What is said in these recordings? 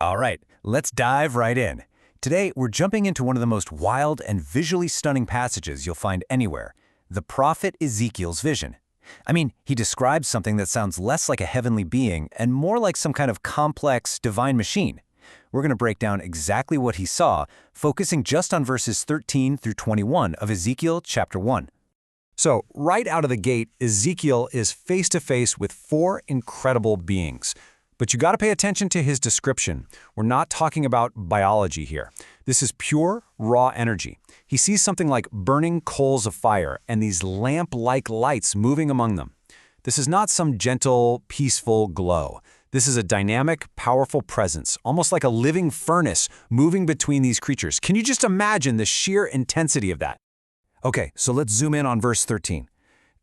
All right, let's dive right in. Today, we're jumping into one of the most wild and visually stunning passages you'll find anywhere, the prophet Ezekiel's vision. I mean, he describes something that sounds less like a heavenly being and more like some kind of complex, divine machine. We're going to break down exactly what he saw, focusing just on verses 13 through 21 of Ezekiel chapter 1. So, right out of the gate, Ezekiel is face to face with four incredible beings. But you got to pay attention to his description. We're not talking about biology here. This is pure, raw energy. He sees something like burning coals of fire and these lamp-like lights moving among them. This is not some gentle, peaceful glow. This is a dynamic, powerful presence, almost like a living furnace moving between these creatures. Can you just imagine the sheer intensity of that? Okay, so let's zoom in on verse 13.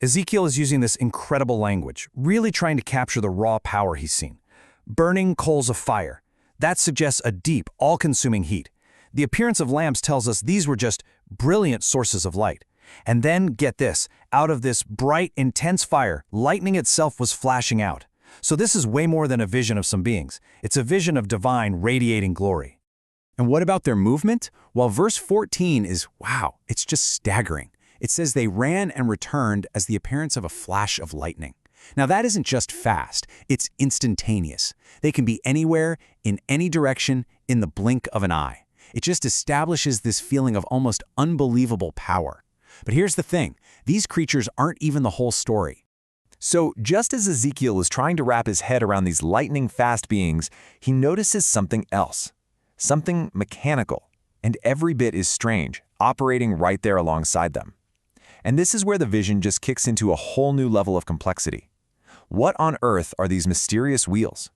Ezekiel is using this incredible language, really trying to capture the raw power he's seen. Burning coals of fire. That suggests a deep, all-consuming heat. The appearance of lamps tells us these were just brilliant sources of light. And then, get this, out of this bright, intense fire, lightning itself was flashing out. So this is way more than a vision of some beings. It's a vision of divine, radiating glory. And what about their movement? Well, verse 14 is, wow, it's just staggering. It says they ran and returned as the appearance of a flash of lightning. Now that isn't just fast, it's instantaneous. They can be anywhere, in any direction, in the blink of an eye. It just establishes this feeling of almost unbelievable power. But here's the thing, these creatures aren't even the whole story. So just as Ezekiel is trying to wrap his head around these lightning-fast beings, he notices something else. Something mechanical, and every bit is strange, operating right there alongside them. And this is where the vision just kicks into a whole new level of complexity. What on earth are these mysterious wheels?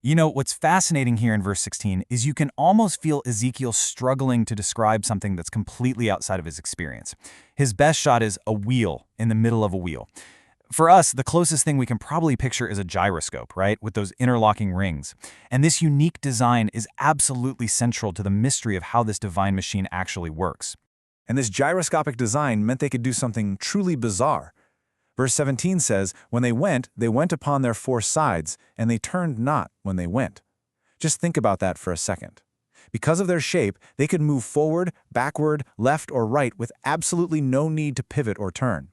You know, what's fascinating here in verse 16 is you can almost feel Ezekiel struggling to describe something that's completely outside of his experience. His best shot is a wheel in the middle of a wheel. For us, the closest thing we can probably picture is a gyroscope, right, with those interlocking rings. And this unique design is absolutely central to the mystery of how this divine machine actually works. And this gyroscopic design meant they could do something truly bizarre. Verse 17 says, when they went upon their four sides, and they turned not when they went. Just think about that for a second. Because of their shape, they could move forward, backward, left, or right with absolutely no need to pivot or turn.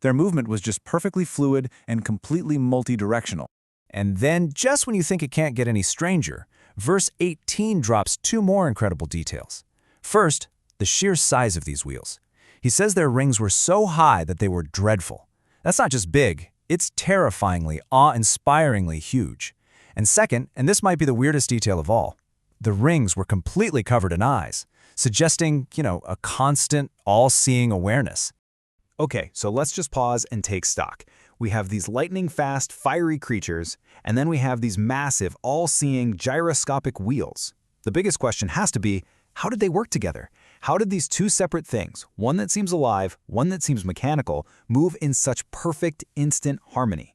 Their movement was just perfectly fluid and completely multi-directional. And then, just when you think it can't get any stranger, verse 18 drops two more incredible details. First, the sheer size of these wheels. He says their rings were so high that they were dreadful. That's not just big, it's terrifyingly, awe-inspiringly huge. And second, and this might be the weirdest detail of all, the rings were completely covered in eyes, suggesting, a constant, all-seeing awareness. Okay, so let's just pause and take stock. We have these lightning-fast, fiery creatures, and then we have these massive, all-seeing, gyroscopic wheels. The biggest question has to be, how did they work together? How did these two separate things, one that seems alive, one that seems mechanical, move in such perfect, instant harmony?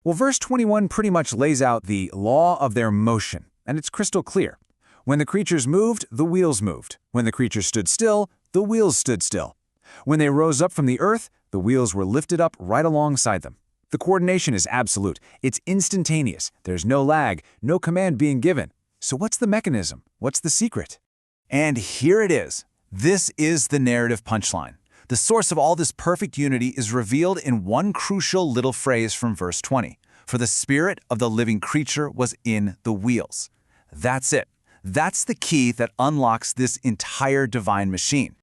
Well, verse 21 pretty much lays out the law of their motion, and it's crystal clear. When the creatures moved, the wheels moved. When the creatures stood still, the wheels stood still. When they rose up from the earth, the wheels were lifted up right alongside them. The coordination is absolute. It's instantaneous. There's no lag, no command being given. So what's the mechanism? What's the secret? And here it is. This is the narrative punchline. The source of all this perfect unity is revealed in one crucial little phrase from verse 20. For the spirit of the living creature was in the wheels. That's it. That's the key that unlocks this entire divine machine.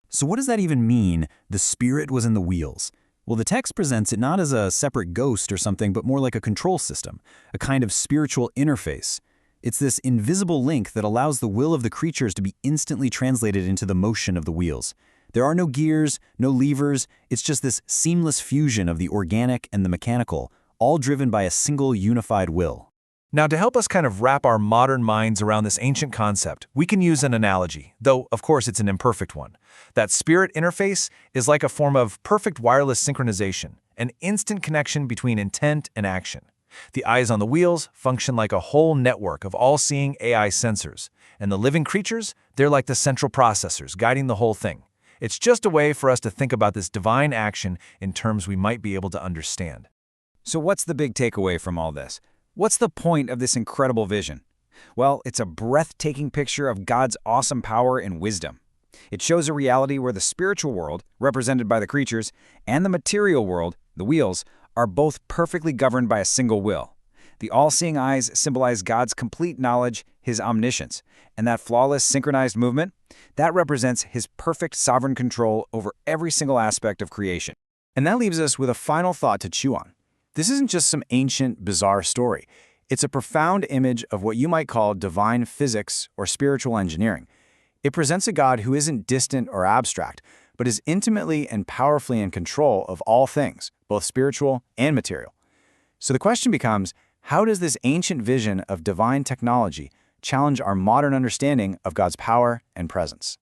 So what does that even mean, the spirit was in the wheels? Well, the text presents it not as a separate ghost or something, but more like a control system, a kind of spiritual interface. It's this invisible link that allows the will of the creatures to be instantly translated into the motion of the wheels. There are no gears, no levers, it's just this seamless fusion of the organic and the mechanical, all driven by a single unified will. Now, to help us kind of wrap our modern minds around this ancient concept, we can use an analogy, though, of course, it's an imperfect one. That spirit interface is like a form of perfect wireless synchronization, an instant connection between intent and action. The eyes on the wheels function like a whole network of all-seeing AI sensors, and the living creatures, they're like the central processors guiding the whole thing. It's just a way for us to think about this divine action in terms we might be able to understand. So what's the big takeaway from all this? What's the point of this incredible vision? Well, it's a breathtaking picture of God's awesome power and wisdom. It shows a reality where the spiritual world, represented by the creatures, and the material world, the wheels, are both perfectly governed by a single will. The all-seeing eyes symbolize God's complete knowledge, his omniscience, and that flawless synchronized movement, that represents his perfect sovereign control over every single aspect of creation. And that leaves us with a final thought to chew on. This isn't just some ancient, bizarre story. It's a profound image of what you might call divine physics or spiritual engineering. It presents a God who isn't distant or abstract, but is intimately and powerfully in control of all things, both spiritual and material. So the question becomes, how does this ancient vision of divine technology challenge our modern understanding of God's power and presence?